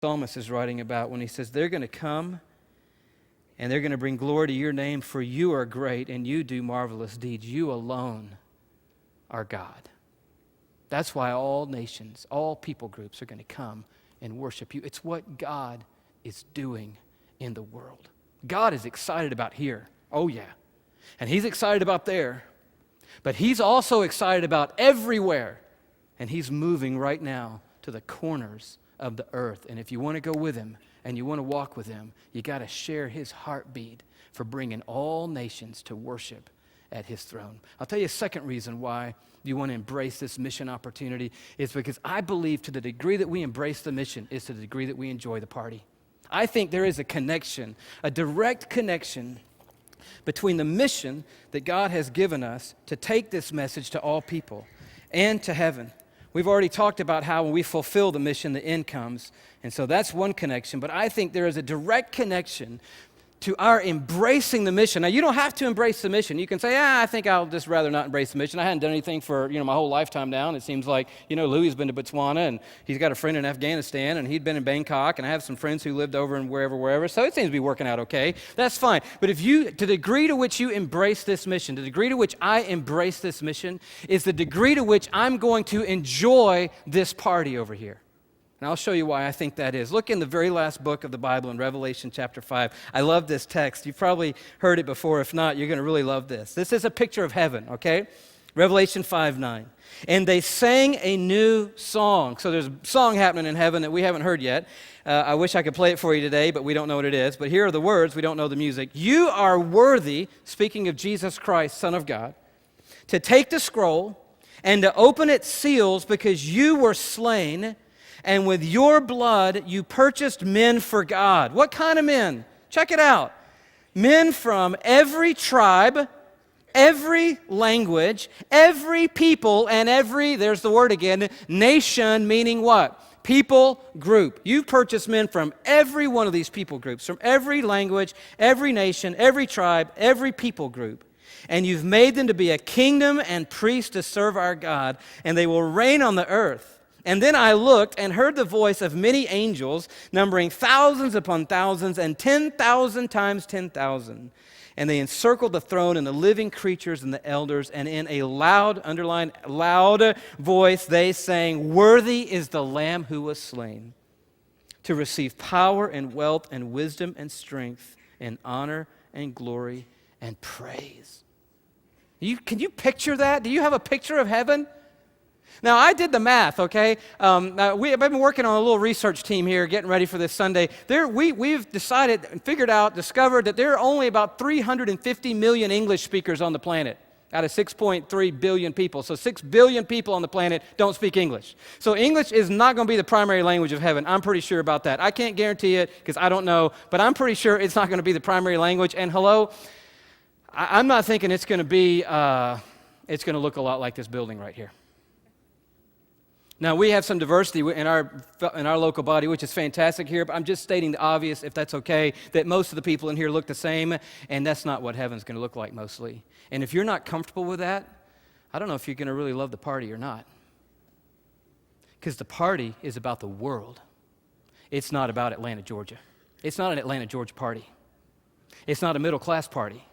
psalmist is writing about when he says, they're going to come and they're going to bring glory to your name, for you are great and you do marvelous deeds. You alone are God. That's why all nations, all people groups are going to come and worship you. It's what God is doing in the world. God is excited about here. Oh, yeah. And he's excited about there. But he's also excited about everywhere. And he's moving right now to the corners of the earth. And if you want to go with him and you want to walk with him, you got to share his heartbeat for bringing all nations to worship at his throne. I'll tell you a second reason why you want to embrace this mission opportunity is because I believe to the degree that we embrace the mission is to the degree that we enjoy the party. I think there is a connection, a direct connection between the mission that God has given us to take this message to all people and to heaven. We've already talked about how when we fulfill the mission, the end comes. And so that's one connection. But I think there is a direct connection to our embracing the mission. Now, you don't have to embrace the mission. You can say, I think I'll just rather not embrace the mission. I hadn't done anything for, my whole lifetime now. And it seems like, Louie's been to Botswana, and he's got a friend in Afghanistan, and he'd been in Bangkok, and I have some friends who lived over in wherever. So it seems to be working out okay. That's fine. But to the degree to which you embrace this mission, the degree to which I embrace this mission, is the degree to which I'm going to enjoy this party over here. And I'll show you why I think that is. Look in the very last book of the Bible in Revelation chapter 5. I love this text. You've probably heard it before. If not, you're going to really love this. This is a picture of heaven, okay? Revelation 5:9. And they sang a new song. So there's a song happening in heaven that we haven't heard yet. I wish I could play it for you today, but we don't know what it is. But here are the words. We don't know the music. You are worthy, speaking of Jesus Christ, Son of God, to take the scroll and to open its seals because you were slain, and with your blood, you purchased men for God. What kind of men? Check it out. Men from every tribe, every language, every people, and there's the word again, nation, meaning what? People group. You purchased men from every one of these people groups, from every language, every nation, every tribe, every people group. And you've made them to be a kingdom and priests to serve our God, and they will reign on the earth. And then I looked and heard the voice of many angels, numbering thousands upon thousands and 10,000 times 10,000. And they encircled the throne and the living creatures and the elders, and in a loud, underlined, loud voice they sang, "Worthy is the Lamb who was slain, to receive power and wealth and wisdom and strength and honor and glory and praise." Can you picture that? Do you have a picture of heaven? Now, I did the math, okay? I've been working on a little research team here, getting ready for this Sunday. We've decided, discovered that there are only about 350 million English speakers on the planet out of 6.3 billion people. So 6 billion people on the planet don't speak English. So English is not going to be the primary language of heaven. I'm pretty sure about that. I can't guarantee it because I don't know, but I'm pretty sure it's not going to be the primary language. And hello, I'm not thinking it's going to look a lot like this building right here. Now, we have some diversity in our local body, which is fantastic here, but I'm just stating the obvious, if that's okay, that most of the people in here look the same, and that's not what heaven's going to look like mostly. And if you're not comfortable with that, I don't know if you're going to really love the party or not. Because the party is about the world. It's not about Atlanta, Georgia. It's not an Atlanta, Georgia party. It's not a middle-class party.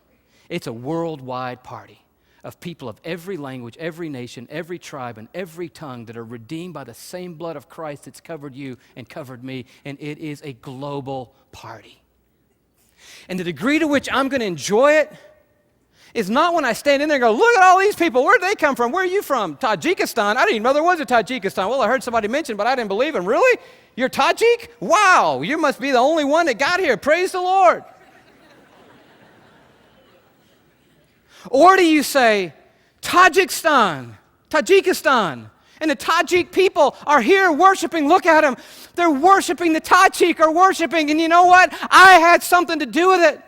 It's a worldwide party of people of every language, every nation, every tribe, and every tongue that are redeemed by the same blood of Christ that's covered you and covered me, and it is a global party. And the degree to which I'm going to enjoy it is not when I stand in there and go, look at all these people, where did they come from? Where are you from? Tajikistan? I didn't even know there was a Tajikistan. Well, I heard somebody mention, but I didn't believe him. Really? You're Tajik? Wow, you must be the only one that got here. Praise the Lord. Or do you say, Tajikistan, and the Tajik people are here worshiping. Look at them. They're worshiping. The Tajik are worshiping. And you know what? I had something to do with it.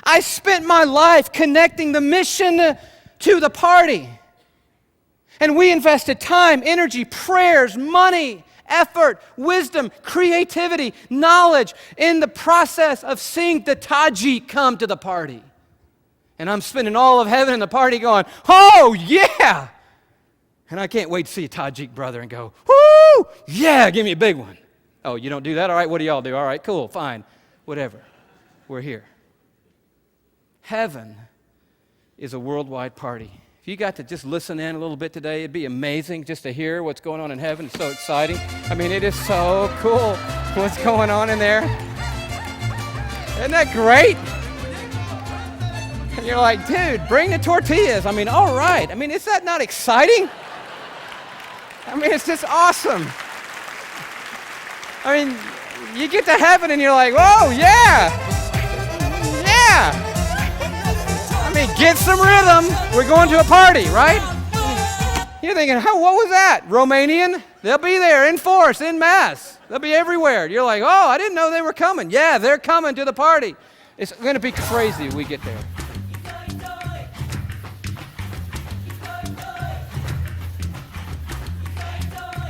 I spent my life connecting the mission to the party. And we invested time, energy, prayers, money, effort, wisdom, creativity, knowledge in the process of seeing the Tajik come to the party. And I'm spending all of heaven in the party going, oh, yeah. And I can't wait to see a Tajik brother and go, whoo, yeah, give me a big one. Oh, you don't do that? All right, what do y'all do? All right, cool, fine, whatever. We're here. Heaven is a worldwide party. If you got to just listen in a little bit today, it'd be amazing just to hear what's going on in heaven. It's so exciting. I mean, it is so cool what's going on in there. Isn't that great? And you're like, dude, bring the tortillas. I mean, all right. I mean, is that not exciting? I mean, it's just awesome. I mean, you get to heaven and you're like, whoa, yeah. Yeah. I mean, get some rhythm. We're going to a party, right? You're thinking, what was that? Romanian? They'll be there in force, in mass. They'll be everywhere. You're like, oh, I didn't know they were coming. Yeah, they're coming to the party. It's going to be crazy when we get there.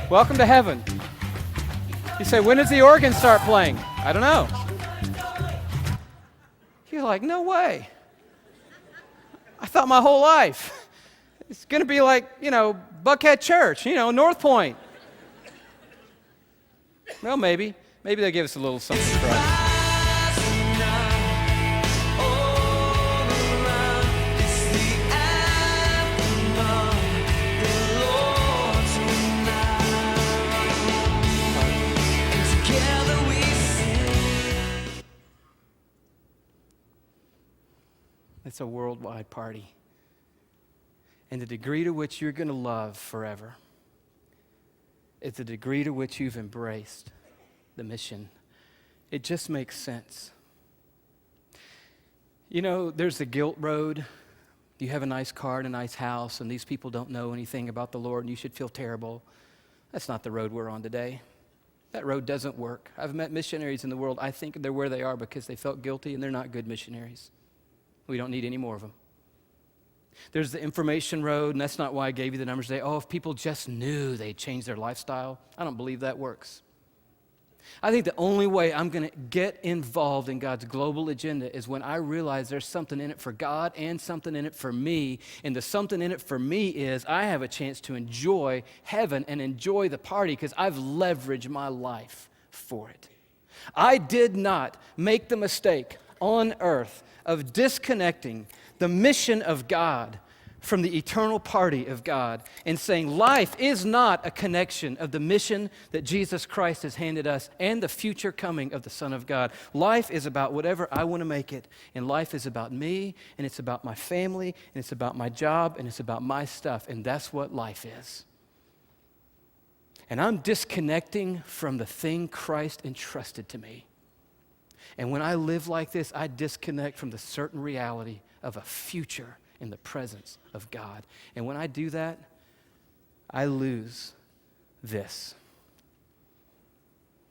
Welcome to heaven. You say, when does the organ start playing? I don't know. You're like, no way. I thought my whole life it's going to be like, Buckhead Church, North Point. Well, maybe. Maybe they'll give us a little something for us. It's a worldwide party. And the degree to which you're going to love forever is the degree to which you've embraced the mission. It just makes sense. There's the guilt road. You have a nice car and a nice house, and these people don't know anything about the Lord, and you should feel terrible. That's not the road we're on today. That road doesn't work. I've met missionaries in the world. I think they're where they are because they felt guilty, and they're not good missionaries. We don't need any more of them. There's the information road, and that's not why I gave you the numbers today. Oh, if people just knew they'd change their lifestyle. I don't believe that works. I think the only way I'm going to get involved in God's global agenda is when I realize there's something in it for God and something in it for me. And the something in it for me is I have a chance to enjoy heaven and enjoy the party because I've leveraged my life for it. I did not make the mistake on earth of disconnecting the mission of God from the eternal party of God and saying life is not a connection of the mission that Jesus Christ has handed us and the future coming of the Son of God. Life is about whatever I want to make it, and life is about me, and it's about my family, and it's about my job, and it's about my stuff, and that's what life is. And I'm disconnecting from the thing Christ entrusted to me. And when I live like this, I disconnect from the certain reality of a future in the presence of God. And when I do that, I lose this.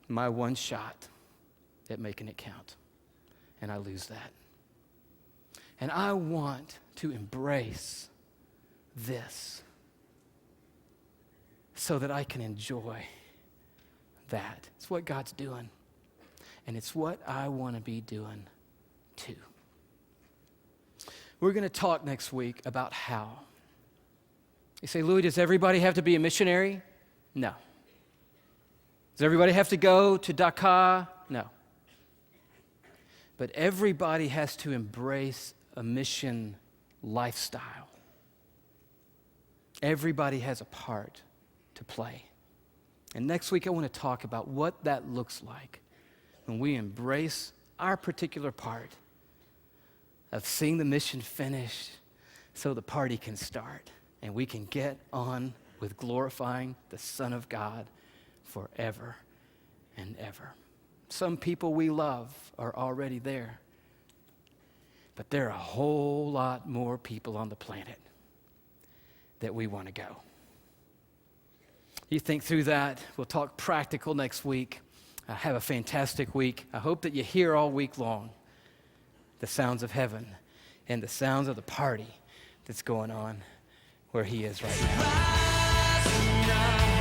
My one shot at making it count. And I lose that. And I want to embrace this so that I can enjoy that. It's what God's doing. And it's what I want to be doing too. We're going to talk next week about how. You say, Louie, does everybody have to be a missionary? No. Does everybody have to go to Dakar? No. But everybody has to embrace a mission lifestyle. Everybody has a part to play. And next week I want to talk about what that looks like when we embrace our particular part of seeing the mission finished so the party can start and we can get on with glorifying the Son of God forever and ever. Some people we love are already there, but there are a whole lot more people on the planet that we want to go. You think through that. We'll talk practical next week. Have a fantastic week. I hope that you hear all week long the sounds of heaven and the sounds of the party that's going on where he is right now.